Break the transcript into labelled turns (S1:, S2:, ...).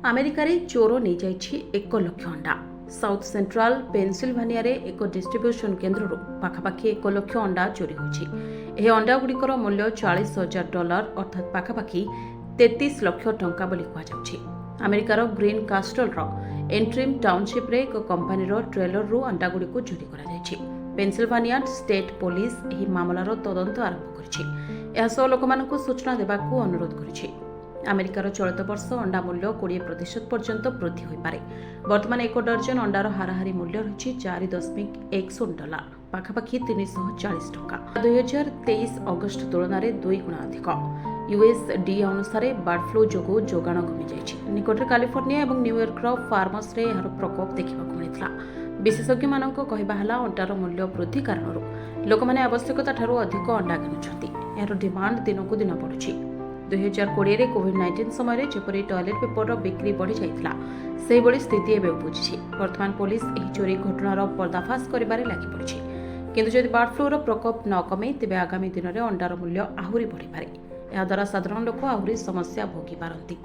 S1: ଆମେରିକାରେ ଚୋର ନେଇଯାଇଛି 1 ଲକ୍ଷ ଅଣ୍ଡା। ସାଉଥ୍ ସେଣ୍ଟ୍ରାଲ ପେନ୍ସିଲଭାନିଆରେ ଏକ ଡିଷ୍ଟ୍ରିବ୍ୟୁସନ କେନ୍ଦ୍ରରୁ ପାଖାପାଖି 1 ଲକ୍ଷ ଅଣ୍ଡା ଚୋରି ହୋଇଛି। ଏହି ଅଣ୍ଡାଗୁଡ଼ିକର ମୂଲ୍ୟ $40,000 ଅର୍ଥାତ୍ ପାଖାପାଖି 33 ଲକ୍ଷ ଟଙ୍କା ବୋଲି କୁହାଯାଉଛି। ଆମେରିକାର ଗ୍ରୀନ୍ କାଷ୍ଟଲର ଏଣ୍ଟ୍ରିମ୍ ଟାଉନସିପ୍ରେ ଏକ କମ୍ପାନୀର ଟ୍ରେଲରରୁ ଅଣ୍ଡାଗୁଡ଼ିକୁ ଚୋରି କରାଯାଇଛି। ପେନ୍ସିଲଭାନିଆ ଷ୍ଟେଟ୍ ପୋଲିସ ଏହି ମାମଲାର ତଦନ୍ତ ଆରମ୍ଭ କରିଛି। ଏହା ସହ ଲୋକମାନଙ୍କୁ ସୂଚନା ଦେବାକୁ ଅନୁରୋଧ କରିଛି। ଆମେରିକାର ଚଳିତ ବର୍ଷ ଅଣ୍ଡା ମୂଲ୍ୟ 20% ପର୍ଯ୍ୟନ୍ତ ବୃଦ୍ଧି ହୋଇପାରେ। ବର୍ତ୍ତମାନ 1 ଡର୍ଜନ ଅଣ୍ଡାର ହାରାହାରି ମୂଲ୍ୟ ରହିଛି $4.61, ପାଖାପାଖି 340 ଟଙ୍କା। 2023 ଅଗଷ୍ଟ ତୁଳନାରେ 2 ଗୁଣା ଅଧିକ। USDA ଅନୁସାରେ ବାର୍ଡ ଫ୍ଲୁ ଯୋଗୁଁ ଯୋଗାଣ କମିଯାଇଛି। ନିକଟରେ କାଲିଫର୍ଣ୍ଣିଆ ଏବଂ ନ୍ୟୁୟର୍କର ଫାର୍ମସରେ ଏହାର ପ୍ରକୋପ ଦେଖିବାକୁ ମିଳିଥିଲା। ବିଶେଷଜ୍ଞମାନଙ୍କ କହିବା ହେଲା, ଅଣ୍ଡାର ମୂଲ୍ୟ ବୃଦ୍ଧି କାରଣରୁ ଲୋକମାନେ ଆବଶ୍ୟକତାଠାରୁ ଅଧିକ ଅଣ୍ଡା କିଣୁଛନ୍ତି। ଏହାର ଡିମାଣ୍ଡ ଦିନକୁ ଦିନ ବଢ଼ୁଛି। 2020ରେ କୋଭିଡ୍-19 ସମୟରେ ଯେପରି ଟଏଲେଟ୍ ପେପରର ବିକ୍ରି ବଢ଼ିଯାଇଥିଲା, ସେହିଭଳି ସ୍ଥିତି ଏବେ ଉପୁଜିଛି। ବର୍ତ୍ତମାନ ପୋଲିସ ଏହି ଚୋରି ଘଟଣାର ପର୍ଦ୍ଦାଫାଶ କରିବାରେ ଲାଗିପଡ଼ିଛି। କିନ୍ତୁ ଯଦି ବାର୍ଡ ଫ୍ଲୁର ପ୍ରକୋପ ନ କମେ, ତେବେ ଆଗାମୀ ଦିନରେ ଅଣ୍ଡାର ମୂଲ୍ୟ ଆହୁରି ବଢ଼ିପାରେ। ଏହାଦ୍ୱାରା ସାଧାରଣ ଲୋକ ଆହୁରି ସମସ୍ୟା ଭୋଗିପାରନ୍ତି।